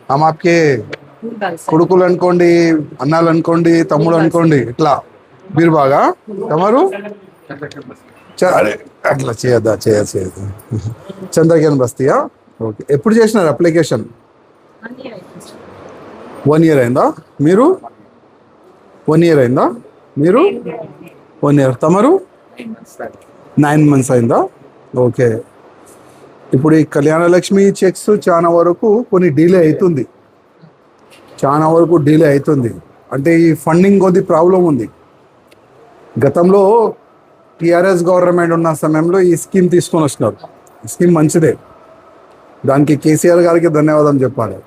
हम आपके కొడుకులు అనుకోండి, అన్నాలు అనుకోండి, తమ్ముడు అనుకోండి, ఇట్లా మీరు బాగా తమరు అరే అట్లా చేయదు చంద్రకేన్ బస్తీయా. ఓకే, ఎప్పుడు చేసినారు అప్లికేషన్? 1 year అయిందా మీరు? 1 year అయిందా మీరు? 1 year. తమరు 9 months అయిందా? ఓకే. ఇప్పుడు ఈ కళ్యాణ లక్ష్మి చెక్స్ చాలా వరకు కొన్ని డిలే అవుతుంది, అంటే ఈ ఫండింగ్ కొద్ది ప్రాబ్లం ఉంది. గతంలో టిఆర్ఎస్ గవర్నమెంట్ ఉన్న సమయంలో ఈ స్కీమ్ తీసుకొని వచ్చినారు. స్కీమ్ మంచిదే, దానికి కేసీఆర్ గారికి ధన్యవాదం చెప్పాలి.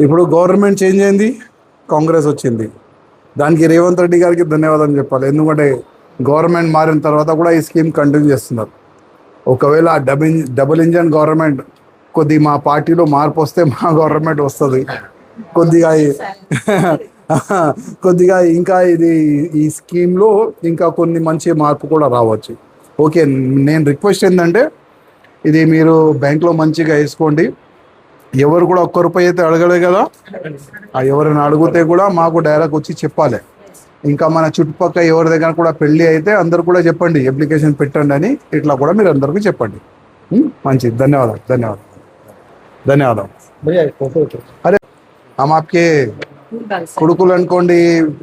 ఇప్పుడు గవర్నమెంట్ చేంజ్ అయింది, కాంగ్రెస్ వచ్చింది, దానికి రేవంత్ రెడ్డి గారికి ధన్యవాదం చెప్పాలి. ఎందుకంటే గవర్నమెంట్ మారిన తర్వాత కూడా ఈ స్కీమ్ కంటిన్యూ చేస్తున్నారు. ఒకవేళ డబుల్ ఇంజన్ గవర్నమెంట్ కొద్ది మా పార్టీలో మార్పు వస్తే మా గవర్నమెంట్ వస్తుంది, కొద్దిగా ఇంకా ఈ స్కీమ్లో ఇంకా కొన్ని మంచి మార్పు కూడా రావచ్చు. ఓకే, నేను రిక్వెస్ట్ ఏంటంటే ఇది మీరు బ్యాంక్లో మంచిగా వేసుకోండి. ఎవరు కూడా ఒక్క రూపాయి అయితే అడగలే కదా, ఎవరైనా అడిగితే కూడా మాకు డైరెక్ట్ వచ్చి చెప్పాలి. ఇంకా మన చుట్టుపక్కల ఎవరి దగ్గర కూడా పెళ్ళి అయితే అందరు కూడా చెప్పండి, అప్లికేషన్ పెట్టండి అని ఇట్లా కూడా మీరు అందరికీ చెప్పండి. మంచిది, ధన్యవాదాలు. అరే हम आपके కొడుకులు అనుకోండి,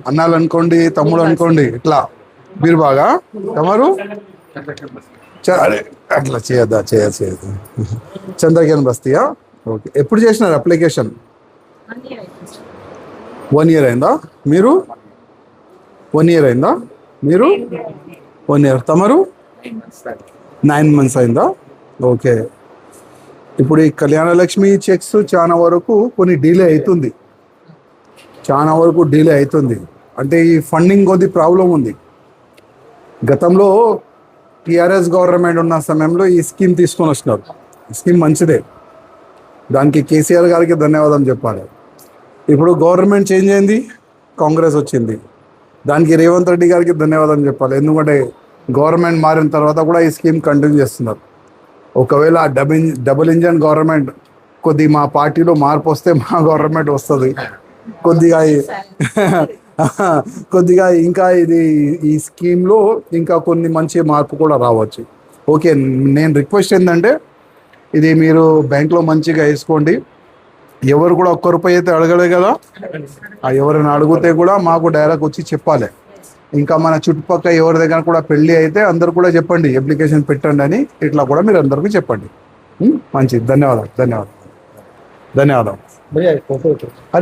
అన్నాలు అనుకోండి, తమ్ముడు అనుకోండి, ఇట్లా మీరు బాగా తమరు అరే అట్లా చేయదు చంద్రకేన్ బస్తీయా. ఓకే, ఎప్పుడు చేసినారు అప్లికేషన్? 1 year అయిందా మీరు? 1 year అయిందా మీరు? 1 year. తమరు 9 months అయిందా? ఓకే. ఇప్పుడు ఈ కళ్యాణ లక్ష్మి చెక్స్ చాలా వరకు కొన్ని డిలే అవుతుంది, అంటే ఈ ఫండింగ్ కొద్ది ప్రాబ్లం ఉంది. గతంలో టిఆర్ఎస్ గవర్నమెంట్ ఉన్న సమయంలో ఈ స్కీమ్ తీసుకొని వచ్చినారు. స్కీమ్ మంచిదే, దానికి కేసీఆర్ గారికి ధన్యవాదం చెప్పాలి. ఇప్పుడు గవర్నమెంట్ చేంజ్ అయింది, కాంగ్రెస్ వచ్చింది, దానికి రేవంత్ రెడ్డి గారికి ధన్యవాదం చెప్పాలి. ఎందుకంటే గవర్నమెంట్ మారిన తర్వాత కూడా ఈ స్కీమ్ కంటిన్యూ చేస్తున్నారు. ఒకవేళ డబుల్ ఇంజన్ గవర్నమెంట్ కొద్ది మా పార్టీలో మార్పు వస్తే మా గవర్నమెంట్ వస్తుంది, కొద్దిగా ఇంకా ఈ స్కీమ్లో ఇంకా కొన్ని మంచి మార్పు కూడా రావచ్చు. ఓకే, నేను రిక్వెస్ట్ ఏంటంటే ఇది మీరు బ్యాంక్లో మంచిగా వేసుకోండి. ఎవరు కూడా ఒక్క రూపాయి అయితే అడగలే కదా, ఎవరైనా అడిగితే కూడా మాకు డైరెక్ట్ వచ్చి చెప్పాలి. ఇంకా మన చుట్టుపక్కల ఎవరి దగ్గర కూడా పెళ్ళి అయితే అందరు కూడా చెప్పండి, అప్లికేషన్ పెట్టండి అని ఇట్లా కూడా మీరు అందరికీ చెప్పండి. మంచిది, ధన్యవాదాలు. అరే